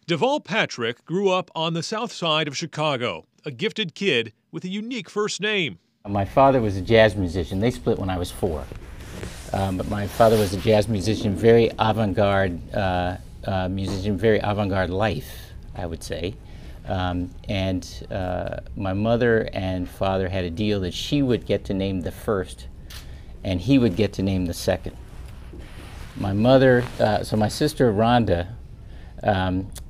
Deval Patrick grew up on the south side of Chicago, a gifted kid with a unique first name. My father was a jazz musician. They split when I was 4. But my father was a jazz musician, very avant-garde musician, very avant-garde life, I would say. My mother and father had a deal that she would get to name the first and he would get to name the second. My mother, so my sister Rhonda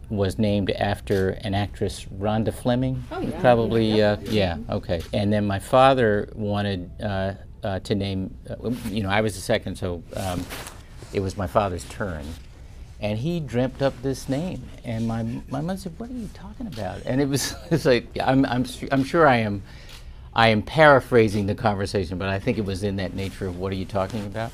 was named after an actress, Rhonda Fleming. Oh, yeah. Probably, yeah, okay. And then my father wanted to name, I was the second, so it was my father's turn. And he dreamt up this name, and my mother said, "What are you talking about?" And it's like I'm sure I am paraphrasing the conversation, but I think it was in that nature of what are you talking about?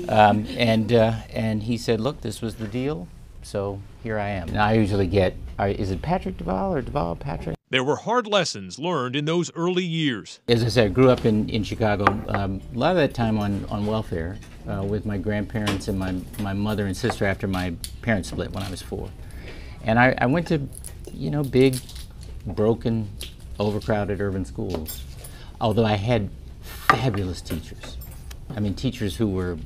And he said, "Look, this was the deal, so here I am." And I usually get, is it Patrick Deval or Deval Patrick? There were hard lessons learned in those early years. As I said, I grew up in Chicago, a lot of that time on welfare with my grandparents and my mother and sister after my parents split when I was 4. And I went to, big, broken, overcrowded urban schools, although I had fabulous teachers. I mean, teachers who were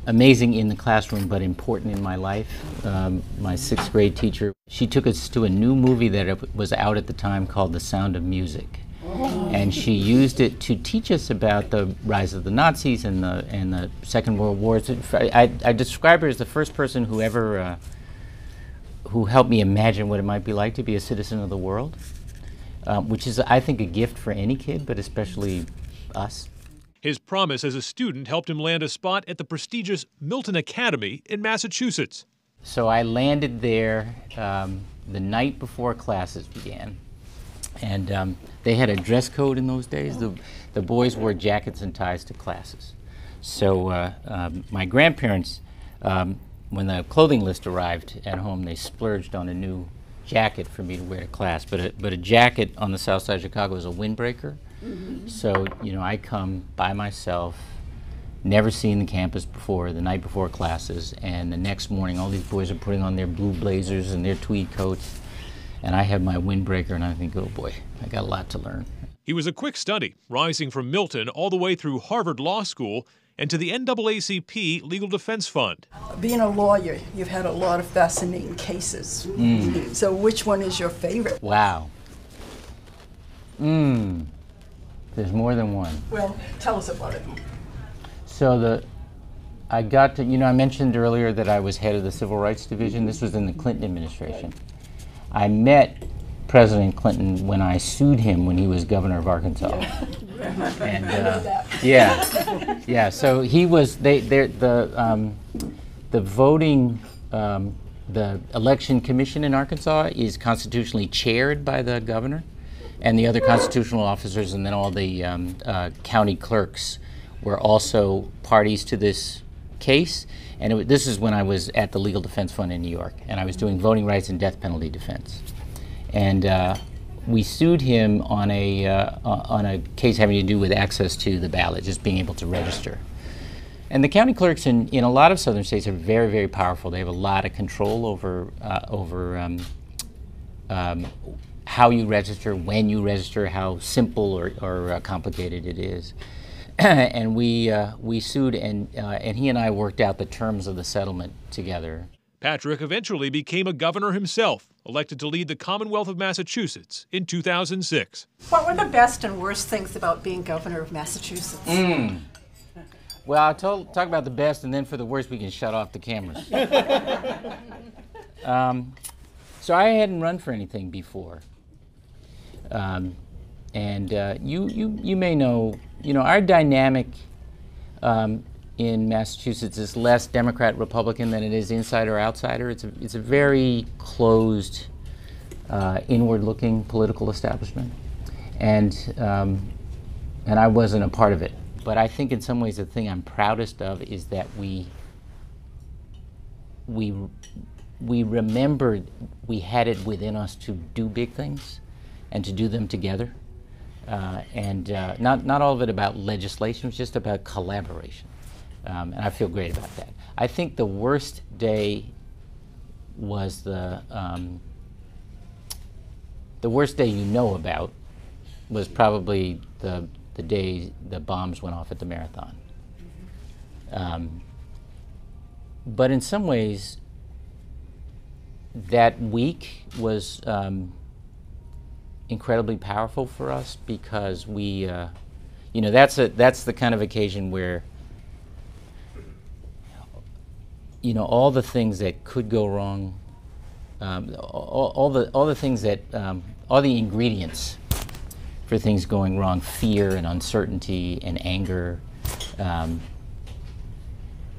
amazing in the classroom, but important in my life. My 6th grade teacher, she took us to a new movie that was out at the time called The Sound of Music. And she used it to teach us about the rise of the Nazis and the Second World War. I describe her as the first person who ever, who helped me imagine what it might be like to be a citizen of the world, which is, I think, a gift for any kid, but especially us. His promise as a student helped him land a spot at the prestigious Milton Academy in Massachusetts. So I landed there the night before classes began. And they had a dress code in those days. The boys wore jackets and ties to classes. So my grandparents, when the clothing list arrived at home, they splurged on a new jacket for me to wear to class. But a jacket on the south side of Chicago is a windbreaker. Mm-hmm. So, I come by myself, never seen the campus before, the night before classes, and the next morning all these boys are putting on their blue blazers and their tweed coats, and I have my windbreaker, and I think, oh boy, I got a lot to learn. He was a quick study, rising from Milton all the way through Harvard Law School and to the NAACP Legal Defense Fund. Being a lawyer, you've had a lot of fascinating cases. Mm. So which one is your favorite? Wow. There's more than one. Well, tell us about it. So I got to, I mentioned earlier that I was head of the Civil Rights Division. This was in the Clinton administration. I met President Clinton when I sued him when he was governor of Arkansas. Yeah. And yeah. So he was the voting. The election commission in Arkansas is constitutionally chaired by the governor and the other constitutional officers, and then all the county clerks were also parties to this case. And this is when I was at the Legal Defense Fund in New York, and I was doing voting rights and death penalty defense. And we sued him on a case having to do with access to the ballot, just being able to register. And the county clerks in a lot of southern states are very, very powerful. They have a lot of control over how you register, when you register, how simple or complicated it is. And we sued, and he and I worked out the terms of the settlement together. Patrick eventually became a governor himself, elected to lead the Commonwealth of Massachusetts in 2006. What were the best and worst things about being governor of Massachusetts? Well, I'll talk about the best, and then for the worst, we can shut off the cameras. So I hadn't run for anything before. You may know, our dynamic in Massachusetts is less Democrat-Republican than it is insider outsider. It's a very closed, inward-looking political establishment, and I wasn't a part of it. But I think in some ways the thing I'm proudest of is that we remembered we had it within us to do big things and to do them together. Not all of it about legislation, it's just about collaboration. And I feel great about that. I think the worst day was the worst day you know about was probably the day the bombs went off at the marathon. But in some ways, that week was incredibly powerful for us because we, you know, that's the kind of occasion where, you know, all the things that could go wrong, all the things that, all the ingredients for things going wrong, fear and uncertainty and anger,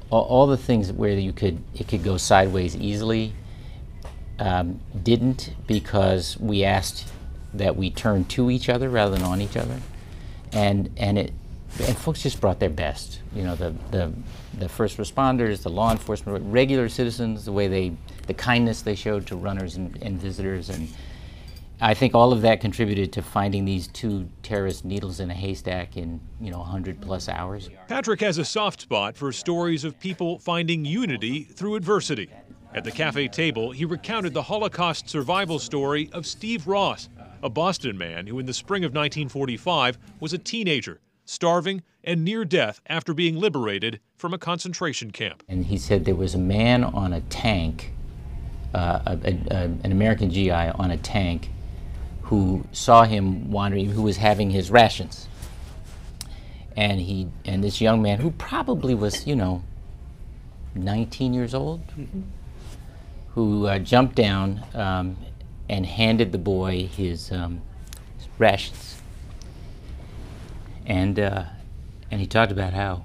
all the things where it could go sideways easily, didn't, because we asked that we turn to each other rather than on each other, and folks just brought their best. You know, the first responders, the law enforcement, regular citizens, the kindness they showed to runners and visitors, and I think all of that contributed to finding these two terrorist needles in a haystack in, you know, 100+ hours. Patrick has a soft spot for stories of people finding unity through adversity. At the cafe table, he recounted the Holocaust survival story of Steve Ross, a Boston man who in the spring of 1945 was a teenager, starving and near death after being liberated from a concentration camp. And he said there was a man on a tank, an American GI on a tank, who saw him wandering, who was having his rations. And this young man, who probably was, you know, 19 years old, who jumped down and handed the boy his rations. And he talked about how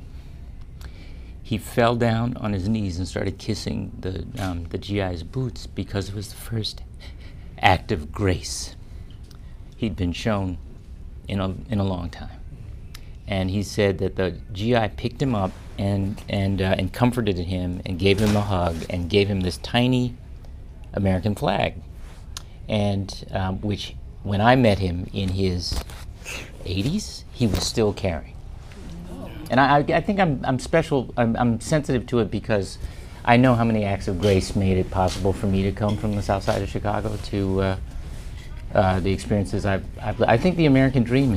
he fell down on his knees and started kissing the GI's boots because it was the first act of grace he'd been shown in a long time. And he said that the GI picked him up and comforted him and gave him a hug and gave him this tiny American flag, and which, when I met him in his 80s, he was still carrying. And I think I'm special. I'm sensitive to it because I know how many acts of grace made it possible for me to come from the South Side of Chicago to the experiences I think the American dream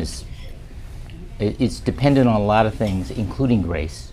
it's dependent on a lot of things, including grace.